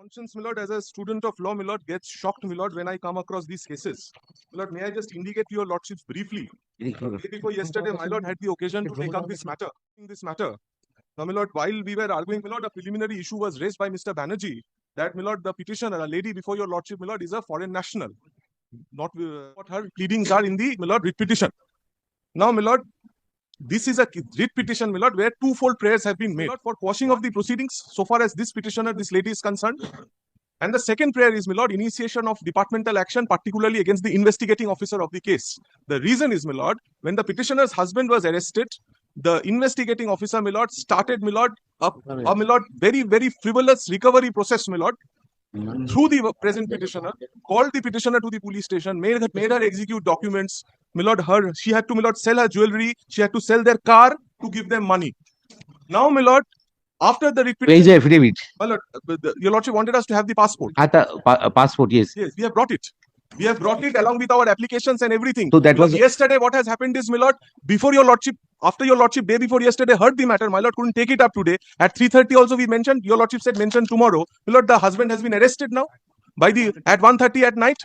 Conscience, my lord, as a student of law, my lord, gets shocked, my lord, when I come across these cases. My lord, may I just indicate to your lordships briefly? Day before yesterday, my lord had the occasion to take up this matter. Now, my lord, while we were arguing, my lord, a preliminary issue was raised by Mr. Banerjee that, my lord, the petitioner, a lady before your lordship, my lord, is a foreign national. Not what her pleadings are in the, my lord, writ petition. Now, my lord, this is a writ petition, my lord, where twofold prayers have been made for quashing of the proceedings so far as this petitioner, this lady is concerned. And the second prayer is, my lord, initiation of departmental action, particularly against the investigating officer of the case. The reason is, my lord, when the petitioner's husband was arrested, the investigating officer, my lord, started, my lord, my lord, very, very frivolous recovery process, my lord, through the present petitioner, called the petitioner to the police station, made her execute documents. My lord, she had to, my lord, sell her jewelry. She had to sell their car to give them money. Now, my lord, after the Where is the affidavit? my lord, your lordship wanted us to have the passport. Passport, yes. Yes, we have brought it. We have brought it along with our applications and everything. So that was yesterday. What has happened is, my lord, before your lordship, after your lordship, day before yesterday, heard the matter. My lord couldn't take it up today. At 3:30 also we mentioned. Your lordship said mention tomorrow. My lord, the husband has been arrested now at 1:30 at night.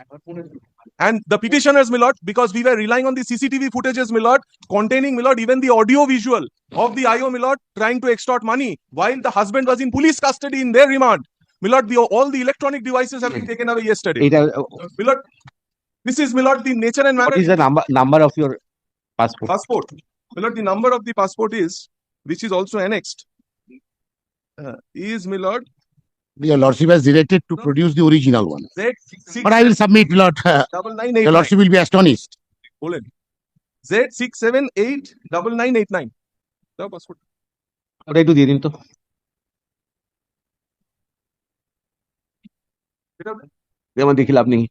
And the petitioners, my lord, because we were relying on the CCTV footages, my lord, containing, my lord, even the audio visual of the IO, my lord, trying to extort money while the husband was in police custody in their remand. My lord, all the electronic devices have been taken away yesterday. My lord, this is, my lord, the nature and manner. What is the number of your passport? My lord, the number of the passport is, which is also annexed, is, my lord. Your lordship has directed to produce the original one. But I will submit, Lord. Your lordship will be astonished. Z6789989. The passport. ওটাই একটু দিয়ে দিন তো যেমন দেখি লাভ নেই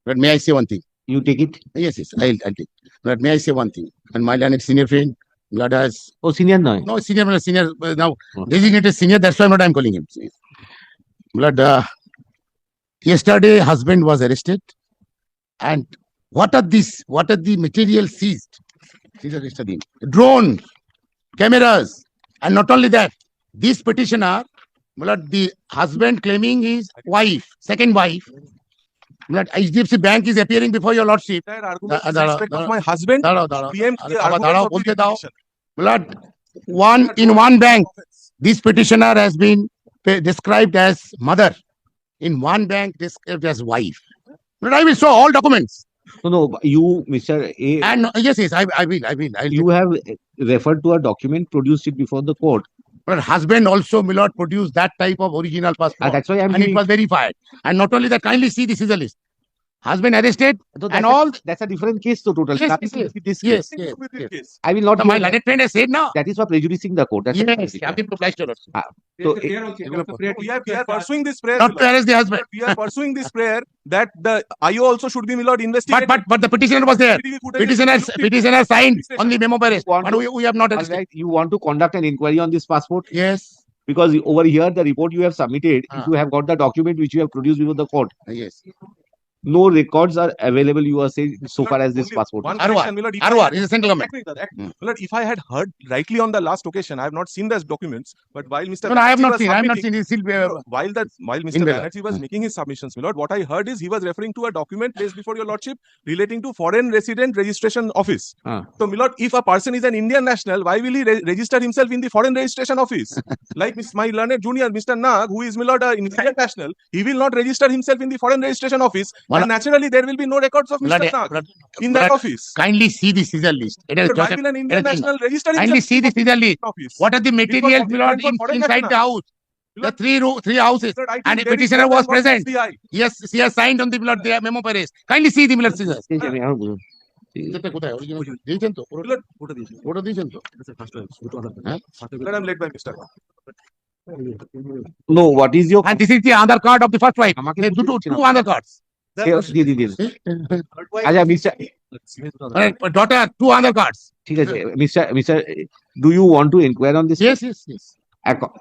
But may I say one thing? You take it? Yes, I'll take. But may I say one thing? And my learned senior friend, God has. Oh, senior নয়. No, senior now designated senior. That's why I'm calling him. Blood. Yesterday, husband was arrested, and what are these? What are the material seized? Drone, cameras, and not only that, this petitioner, the husband claiming his wife, second wife. HDFC Bank is appearing before your lordship. Respect of my husband. One bank, this petitioner has been described as mother. In one bank, described as wife. But I will show all documents. No, you, Mr. A. And yes, I will. You have referred to a document, produced it before the court. But husband also, my lord, produced that type of original passport. That's why and it was verified. And not only that, kindly see this is a list. Husband arrested and all. That's a different case, so total. Yes. I will not. My learned friend has said now. That is for prejudicing the court. That's yes. So we are pursuing this prayer. Not to arrest the husband. We are pursuing this prayer that the IO also should be, my lord, investigated. But the petitioner was there. Petitioner signed on the memo arrest. But we have not arrested. You want to conduct an inquiry on this passport? Yes. Because over here, the report you have submitted, if you have got the document which you have produced before the court. Yes. No records are available, you are saying, so far as this passport. Arwar is a central government. If I had heard rightly on the last occasion, I have not seen those documents. But while Mr. No, I have not seen. While Mr. Banerjee was making his submissions, my lord, what I heard is he was referring to a document placed before your lordship relating to foreign resident registration office. So, my lord, if a person is an Indian national, why will he register himself in the foreign registration office? Like my learned junior, Mr. Nag, who is, my lord, an Indian national, he will not register himself in the foreign registration office. And naturally, there will be no records of Mr. Nag in that office. Kindly see the Caesar list. It is an Indian national registered. Kindly see the Caesar list. What are the materials inside the house? The three houses. And the petitioner was present. Yes, she has signed on the memo arrest. Kindly see the Caesar. I'm led by Mr. No, what is your... And this is the other card of the first wife. Two other cards. Daughter, two other cards. Mr. Do you want to inquire on this? Yes.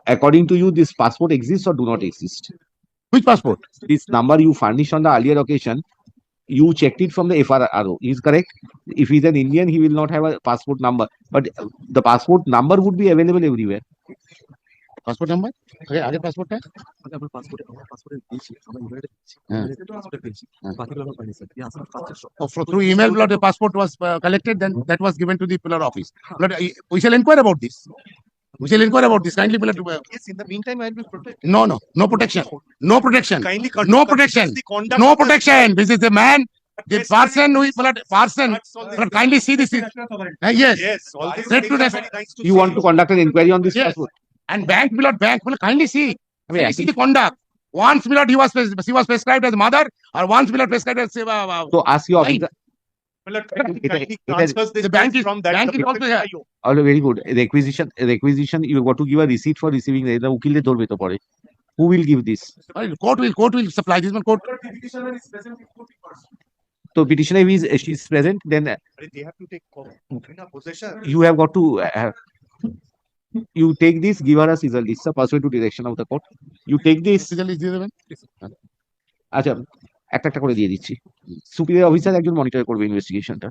According to you, this passport exists or do not exist? Which passport? This number you furnished on the earlier occasion, you checked it from the FRRO. Is correct? If he's an Indian, he will not have a passport number, but the passport number would be available everywhere. Passport number আগের পাসপোর্টটা through email blood the passport was collected, then that was given to the pillar office. Blood, we shall inquire about this. We shall inquire about this. Kindly, blood. Yes, in the meantime, I'll be protected. No protection. No protection. Kindly No protection. the conduct No of the- protection. This is the man, the Yes, person who is blood person. That's all Blood, this- kindly see this. Yes. Yes, all this Straight to things are the- very nice to You see. want to conduct an inquiry on this Yes. passport? And bank, kindly see. I mean, See the conduct. Once she was prescribed as mother, or once prescribed as so ask your Fine. officer. Well, it- kindly it- transfers this the bank is- from that. bank the is also prefecture here. IO. Oh, very good. Requisition. You got to give a receipt for receiving the উকিলে ধরবে তো পরে. Who will give this? court will supply this one. Court. The petitioner is present in court first. So petitioner, if she's present, then They have to take in a possession. you have got to you take this, give her a scissor list, pursuant to direction of the court. You take this. দিয়ে দেবেন আচ্ছা, একটা করে দিয়ে দিচ্ছি। Superior officer একজন monitor করবে ইনভেস্টিগেশনটা।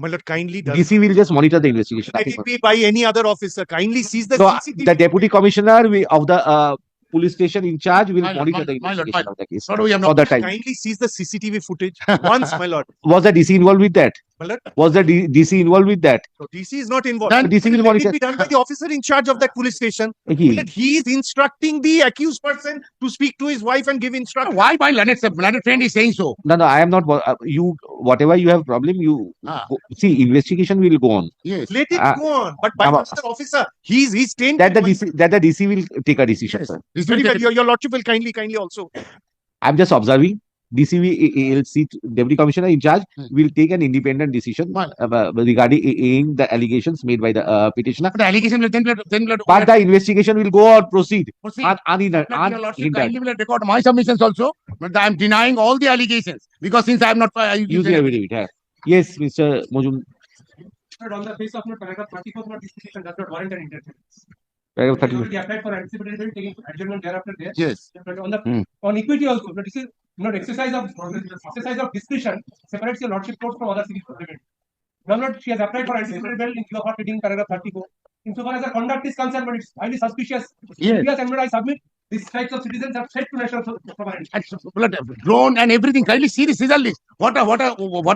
Well, kindly does. DC will just monitor the investigation. Let it be by any other officer. Kindly sees the So CCTV. the deputy commissioner of the police station in charge will My lord, monitor the my lord, investigation of the case Lord, we have for the time. Kindly sees the CCTV footage once, my lord. Was the DC involved with that? My lord, Was the DC involved with that? so DC is not involved. Then DC will Let monitor. it be done by the officer in charge of that police station. He, That he is instructing the accused person to speak to his wife and give instructions. why my learned friend is saying so? no, I am not. You, whatever you have problem, you Ah. see. Investigation will go on. Yes. Let it Ah. go on. But by Mr. Officer, he's trained. That the DC will take a decision. Sir. This Very will well. take- Your lordship will kindly also. I'm just observing. DCV ALC Deputy Commissioner in charge will take an independent decision Fine. regarding the allegations made by the petitioner. The allegation will then But the investigation will go on, proceed proceed. unhindered. Kindly will record my submissions also, but I am denying all the allegations because since I am not Using affidavit. Yes, Mr. Mojum. On the basis of not paragraph 34, not disposition does not warrant an interference. Paragraph It 30. already applied for anticipated bill, taking adjournment thereafter there. Yes. But on equity also, but this is not exercise of discretion separates your lordship court from other civil procedure. Now, not she has applied for anticipated bail in view of her reading paragraph 34. Insofar as the conduct is concerned, but it's highly suspicious. Yes. Yes, and I submit these types of citizens have said to national sovereignty. And blood, drone and everything. Kindly see the scissor list. What are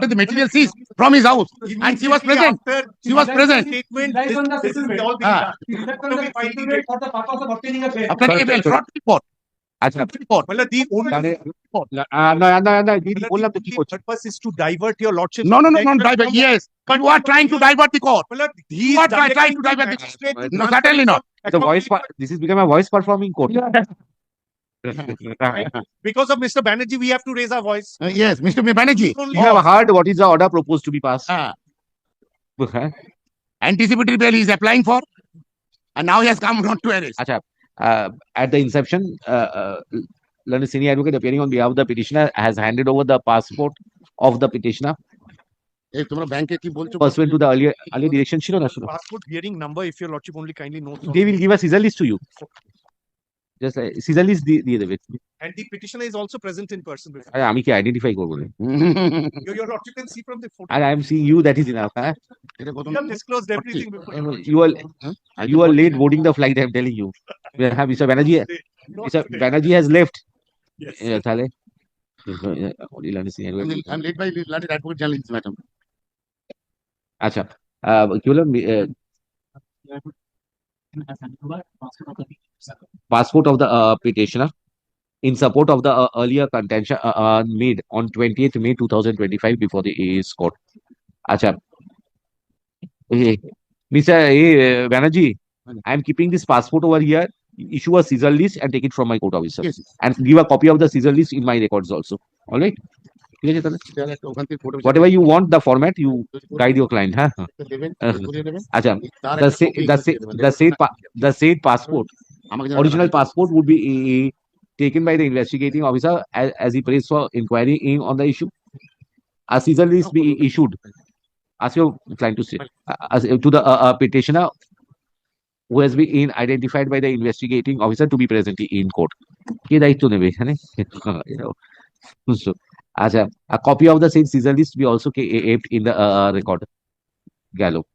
the materials is from his house? And she was present. She was present. Statement. Relies on the This is settlement. all being Ah. done. He relies on the settlement for the purpose of obtaining a bail. After the fraud report. আচ্ছা Report. Well, the only তাহলে দিদি বললাম তো কি করছে purpose is to divert your lordship. No, driver. Yes. But you are trying to divert the court. Well, he You is are trying to divert the magistrate to No, transfer certainly not. the voice this is become a voice performing court. Because of Mr. Banerjee, we have to raise our voice. Yes, Mr. Banerjee. Only You have heard what is the order proposed to be passed. Ah, anticipatory bail he is applying for, and now he has come not to arrest. Acha, at the inception, learned senior advocate appearing on behalf of the petitioner has handed over the passport of the petitioner এই তোমরা ব্যাংকে কি বলছো? pursuant to the earlier direction. ছিল না ছিল? passport hearing number, if your lordship only kindly notes. They will give a scissor list to you. Just scissor list দিয়ে দেবে। And the petitioner is also present in person. আরে আমি কি identify করবো না? Your lordship can see from the photo. R I am seeing you, that is enough. Huh? এটা কত? We have disclosed everything before. You are late boarding the flight, I am telling you. Mr. Banerjee, Not Mr. today. Banerjee has left. Yes. তাহলে I'm led by London Advocate General in this matter. আচ্ছা কি বললাম passport of the petitioner in support of the earlier contention made on 20th May 2025 before the AA's court. Acha. Mr. Banerjee, I am keeping this passport over here. Issue a scissor list and take it from my court officer. Yes. And give a copy of the scissor list in my records also. All right? ঠিক আছে তাহলে? ওখান থেকে photo Whatever you want, the format, you guide your client. Huh? দেবেন, ঘুরিয়ে দেবেন। আচ্ছা, তার the একটা said copy the ঘুরিয়ে said দেবেন। the said passport, আমাকে যেন original passport would be taken by the investigating officer as he prays for inquiry in on the issue. A scissor list be issued. Ask your client to say to the petitioner who has been identified by the investigating officer to be present in court. কে দায়িত্ব নেবে এখানে? So A copy of the same Caesar list be also kept in the record. Gallo.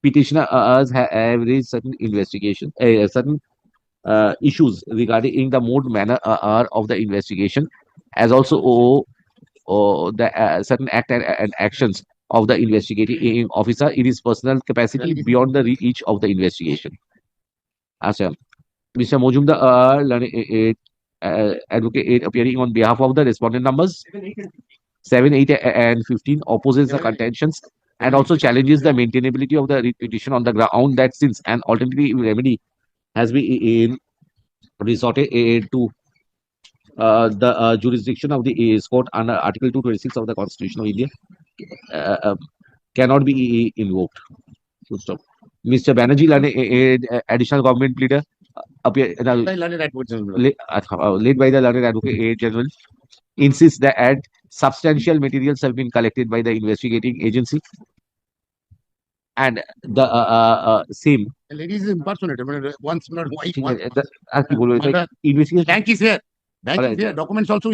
Petitioner have raised certain investigation, certain issues regarding the mode, manner, of the investigation, as also the certain act and actions of the investigating officer in his personal capacity beyond the reach of the investigation. Mr. Mojumdar, Advocate 8, appearing on behalf of the respondent numbers 7, 8, and 15, opposes the contentions and also challenges the maintainability of the petition on the ground that since an alternative remedy has been resorted to the jurisdiction of the court under Article 226 of the Constitution of India cannot be invoked. Full stop. Mr. Banerjee, additional government pleader, led by the learned advocate general, insists that substantial materials have been collected by the investigating agency and the same. The lady is impersonated. Once not wife. Investigation. Bank is here. Bank Alright. is here. Documents also.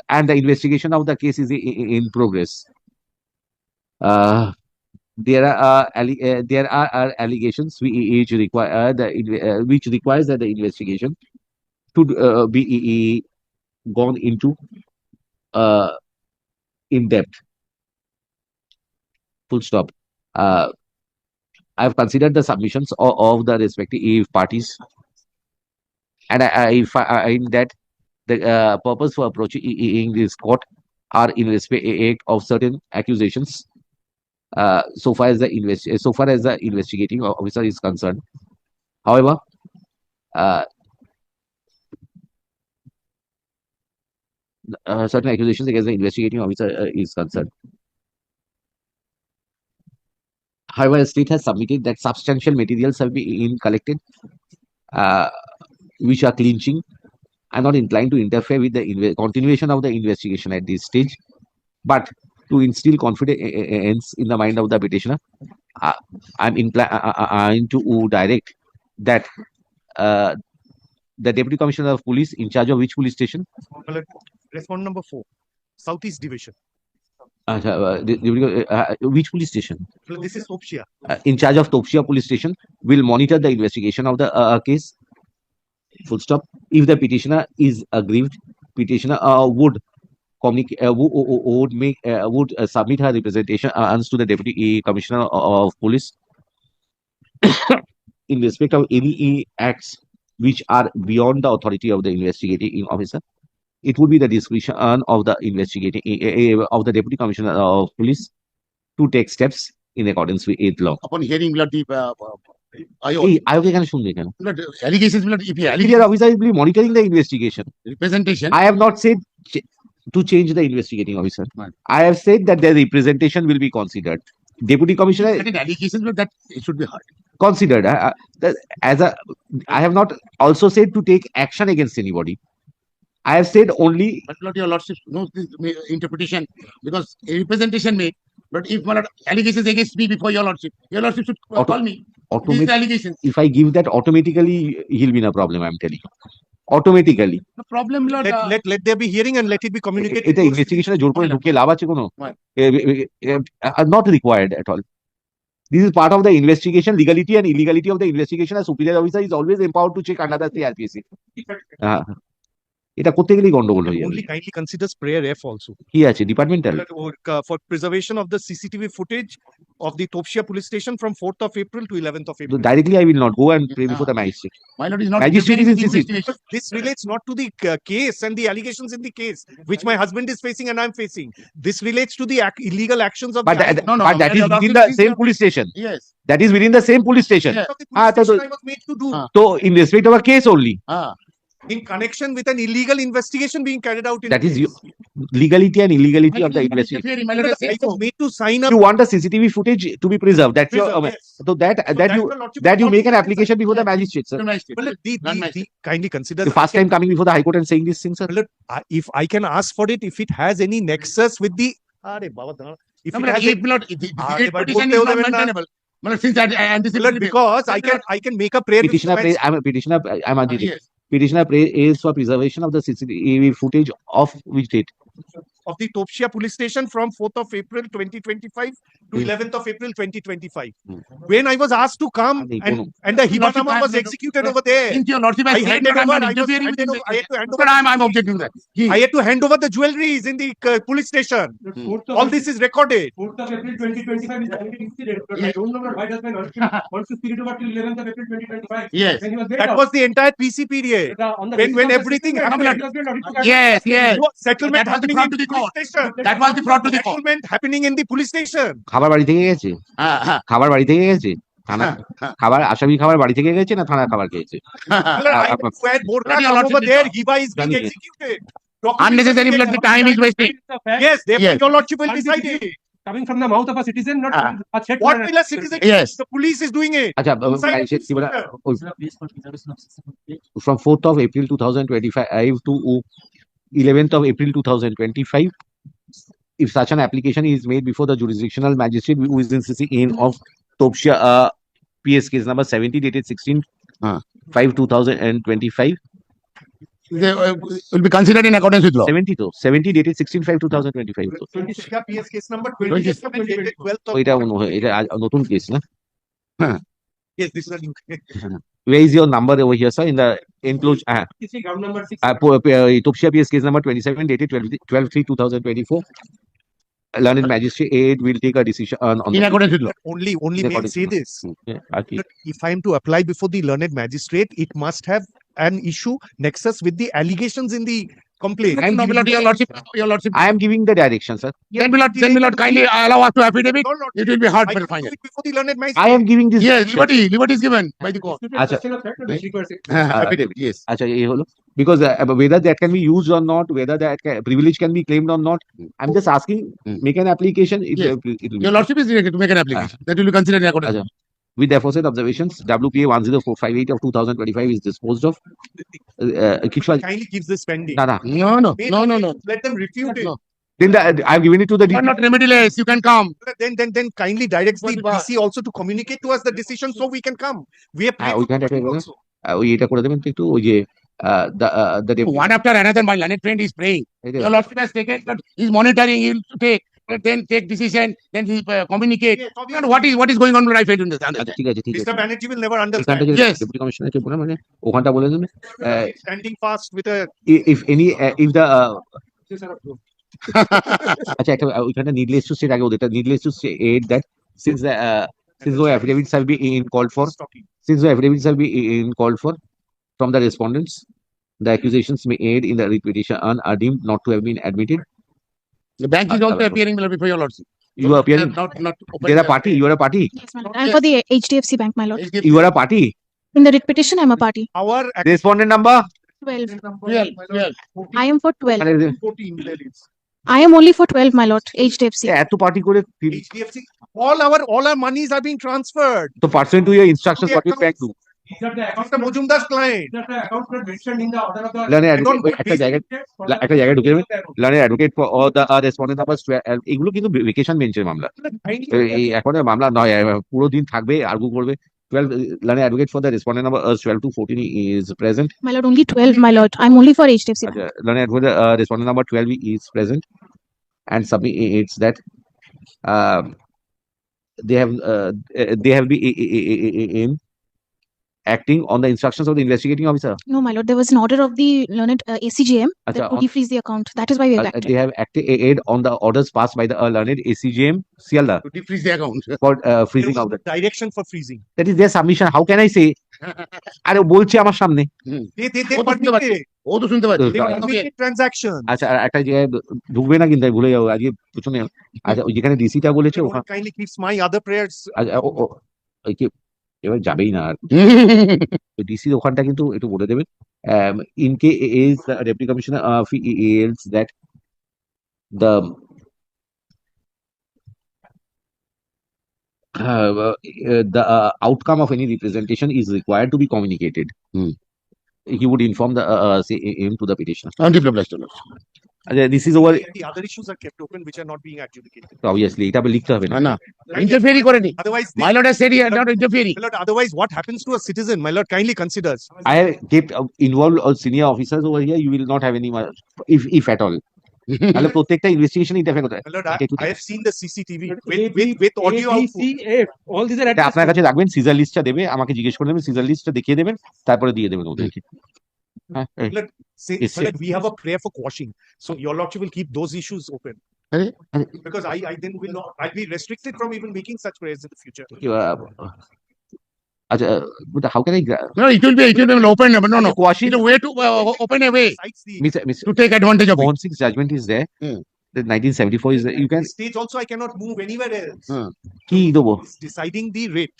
And the investigation of the case is in progress. There are allegations which require which requires that the investigation to be gone into in depth. Full stop. I have considered the submissions of the respective parties, and I find that the purpose for approaching this court are in respect of certain accusations. So far as the investigating officer is concerned. However, certain accusations against the investigating officer is concerned. However, the state has submitted that substantial materials have been collected, which are clinching. I'm not inclined to interfere with the continuation of the investigation at this stage, but to instill confidence in the mind of the petitioner, I'm inclined to direct that the Deputy Commissioner of Police, in charge of which police station? Respondent number 4, Southeast Division. Which police station? This is Topshia. In charge of Topshia police station, will monitor the investigation of the case. Full stop. If the petitioner is aggrieved, petitioner would communicate, would submit her representation to the Deputy Commissioner of Police in respect of any acts which are beyond the authority of the investigating officer. It would be the discretion of the investigating of the Deputy Commissioner of Police to take steps in accordance with 8th law. Upon hearing the allegations, officer is monitoring the investigation. Representation. I have not said to change the investigating officer. Right. I have said that the representation will be considered. Deputy Commissioner Allegations, that it should be heard. Considered as a. I have not also said to take action against anybody. I have said only. But not your lordship knows this interpretation because a representation made. But if allegations against me before your lordship should call me. These allegations. If I give that automatically, he'll be in a problem. I'm telling you. Automatically. The problem, Lord. Let there be hearing and let it be communicated. The investigation not required at all. This is part of the investigation. Legality and illegality of the investigation. A superior officer is always empowered to check under the CRPC. এটা করতে গেলেই গন্ডগোল হয়ে যাবে। Only kindly consider prayer F also. কি আছে departmental? For preservation of the CCTV footage of the Topshia police station from 4th of April to 11th of April. Directly I will not go and pray before the magistrate. My lord is not. Magistrate is in CCTV. This relates not to the case and the allegations in the case, which my husband is facing and I'm facing. This relates to the illegal actions of. But that is within the same police station. Yes. That is within the same police station. Yes. I was made to do. So in respect of a case only. In connection with an illegal investigation being carried out in that is legality and illegality of the investigation. I was made to sign up. You want the CCTV footage to be preserved. That's your so that you make an application before the magistrate, sir. Kindly consider the first time coming before the High Court and saying this thing, sir. If I can ask for it, if it has any nexus with the if it has since I anticipated because I can make a prayer. Petitioner, I'm a petitioner. I'm a yes. petitioner prays for preservation of the CCTV footage of which date? Of the Topshia police station from 4th of April 2025 to Hmm. 11th of April 2025. Hmm. When I was asked to come And the and the Lordship, Hibanama was executed over there, Since your lordship has I said handed that I'm over, not I was interfering handed with over, I had to hand But over, I'm objecting to that. I had to hand over the jewelries in the police station. All this is recorded. 4th of April 2025 is the incident. But I don't know why does my lordship wants to spirit over till 11th of April 2025. Yes. When he was laid That off. was the entire PC period. On the when basis of the everything settlement, happened. he was being audited. Yes, yes. No, settlement That was the happening fraud in to the the police court. station. That was the fraud to the court. Settlement happening in the police station. খাবার বাড়ি থেকে গেছে? খাবার বাড়ি থেকে গেছে? থানা খাবার আসামি খাবার বাড়ি থেকে গেছে না থানা খাবার খেয়েছে? Well, I had to add more Bloody come over lordship, there. Hiba is being Done it. executed. Unnecessary blood, the time is wasting. Yes, Yes. your lordship will Can't decide be it. Coming from the mouth of a citizen, not Ah. a threat. What will a citizen? Yes. The police is doing it. আচ্ছা Inside the police কি বলে station. from 4th of April 2025 to 11th of April 2025, if such an application is made before the jurisdictional magistrate who is in CC in of Topshia PS case number 70 dated 16/5/2025, They will be considered in accordance with law. 70 to 70 dated 16/5/2025. Topshia PS case number 27 dated 12th of. এটা এটা নতুন case না? Yes, this is a new. Where is your number over here, sir? In the enclosed Ground number 6. Topshia PS case number 27 dated 12/3/2024. Learned magistrate will take a decision on In the accordance with law. Only In may I accordance say with- this. Yeah, okay. That if I am to apply before the learned magistrate, it must have an issue nexus with the allegations in the complaint. I am No, my lord, your lordship. I am giving the direction, sir. Then my lord, kindly allow us to affidavit. No, no, It will be hard I for can final. do it before the learned I magistrate. am giving this. Yes, liberty is given by the court. Acha. Affidavit, yes. আচ্ছা এই হলো because whether that can be used or not, whether that privilege can be claimed or not, I'm just asking. Make an application. It Yes. it will be. Your lordship is directed to make an application. That will be considered in accordance. Acha. With the aforesaid observations, WPA 10458 of 2025 is disposed of. কিছু আছে? Kindly keeps this pending. না না No. Let them refute it. No. then I've given it to the You are not remediless. You can come. Then kindly directs the But- PC also to communicate to us the decision so we can come. We have হ্যাঁ prayed for ওইখানটা it also. ওই এটা করে দেবেন তো একটু ওই যে the One after another, my learned friend is praying. Your lordship has taken, but he's monitoring. He will take, then take decision. Then he communicate. Yes, And obviously. what is going on? I fail to understand. আচ্ছা ঠিক আছে ঠিক আছে Mr. Banerjee will never এখানটা understand. যে Yes. Deputy কমিশনারকে বলে মানে ওখানটা বলে দেবেন Standing fast with a if any if the আচ্ছা একটা ওইখানটা needless to state আগে ওদেরটা needless to state that since the since no affidavits have been called for talking. since no affidavits have been called for from the respondents, the accusations made in the petition are deemed not to have been admitted. The bank is also appearing before your lordship. You are appearing. Not open. They're a party. You are a party. Yes, my lord. I'm for the HDFC Bank, my lord. You are a party. In the writ petition, I'm a party. Our Respondent number. 12. 12. I am for 12. 14 delegates. I am only for 12, my lord. HDFC. এত party করে HDFC, all our monies are being transferred. তো pursuant to your instructions what you bank do. These are the Mr. Mojumdar's client. These are the accounts not mentioned in the order of the. Learned I don't advocate একটা জায়গায় একটা জায়গায় ঢুকে দেবেন learned advocate for all the respondent numbers এগুলো কিন্তু vacation বেঞ্চের মামলা এই এখন আর মামলা নয় পুরো দিন থাকবে আর্গু করবে 12 learned advocate for the respondent number 12 to 14 is present. My lord, only 12, my lord. I'm only for HDFC Bank. Learned advocate respondent number 12 is present and submits that they have been acting on the instructions of the investigating officer. No, my lord. There was an order of the learned ACGM Acha, that would defreeze the account. That is why we have acted. they have acted on the orders passed by the learned ACGM Sialda To defreeze the account. for There freezing was of that. direction for freezing. That is their submission. How can I say? আরে বলছি আমার সামনে They ও তো শুনতে পাচ্ছে। permitted. ও তো শুনতে পাচ্ছি। They permitted transaction. আচ্ছা আর একটা জায়গায় ঢুকবে না কিন্তু আমি ভুলে যাবো আজকে পিছনে আচ্ছা ওই যেখানে ডিসিটা বলেছে Lord ওখানে kindly keeps my other prayers. আচ্ছা, ওই কি এবার যাবেই না আর ডিসি ওখানটা কিন্তু একটু বলে দেবেন in case deputy commissioner feels that the outcome of any representation is required to be communicated. He would inform the same to the petitioner. Undeveloped. This is over. And the other issues are kept open which are not being adjudicated. Obviously, এটা লিখতে হবে না। না ইন্টারফেয়ারি করেনি Otherwise, my lord has said he had not interfering my lord, otherwise, what happens to a citizen, my lord, kindly considers. I have kept involved all senior officers over here. You will not have any, if at all. তাহলে প্রত্যেকটা investigation interfere করতে My lord, Okay, I have seen the CCTV with audio output. All these are এটা আপনার কাছে রাখবেন, caesar লিস্টটা দেবে, আমাকে জিজ্ঞেস করে নেবেন, সিজার লিস্টটা দেখিয়ে দেবেন, তারপরে দিয়ে দেবেন ওদেরকে। হ্যাঁ, My lord, say, Yes, my lord, we have a prayer for quashing, so your lordship will keep those issues open. Arre? Because I then will not, I'll be restricted from even making such prayers in the future. আচ্ছা, but how can I no it will be open no quashing? it's a way to open a way Besides Miss to take advantage of it Mohan Singh's judgment is there. The 1974 is there. You can the stage also, I cannot move anywhere else. কি দেবো? It's deciding the rate.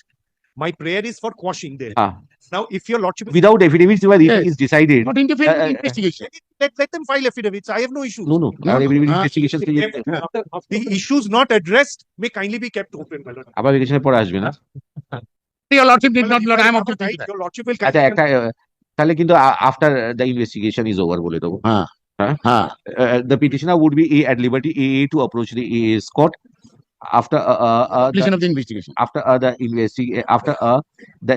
My prayer is for quashing there. Ah. Now, if your lordship Without affidavits, where Yes. it is decided. not interfering in Uh, investigation let them file affidavits. I have no issue. No, No, our affidavit no. investigation के लिए The issues not addressed may kindly be kept open, my lord. আবার ভেরিফিকেশনের পরে আসবে না। your lordship did not If lord I am have a objecting to right, that your lordship will আচ্ছা, kindly একটা তাহলে কিন্তু after the investigation is over বলে দেবো। The petitioner would be at liberty to approach the court after completion of the investigation the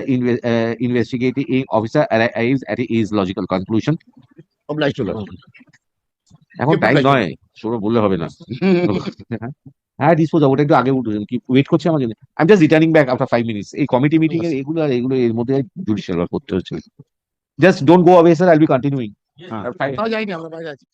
investigating officer arrives at his logical conclusion. obliged to lord এখন Yeah, time but- নয়, সৌরভ বললে হবে না। হ্যাঁ, dispose ওটা একটু আগে উঠুন, কি ওয়েট করছে আমার জন্য। I am just returning back after 5 minutes। এই কমিটি মিটিং এর এগুলো আর এগুলো এর মধ্যে জুডিশিয়াল করতে হচ্ছে। Just don't go away sir, I will be continuing. যাইনি আমরা বাইরে আছি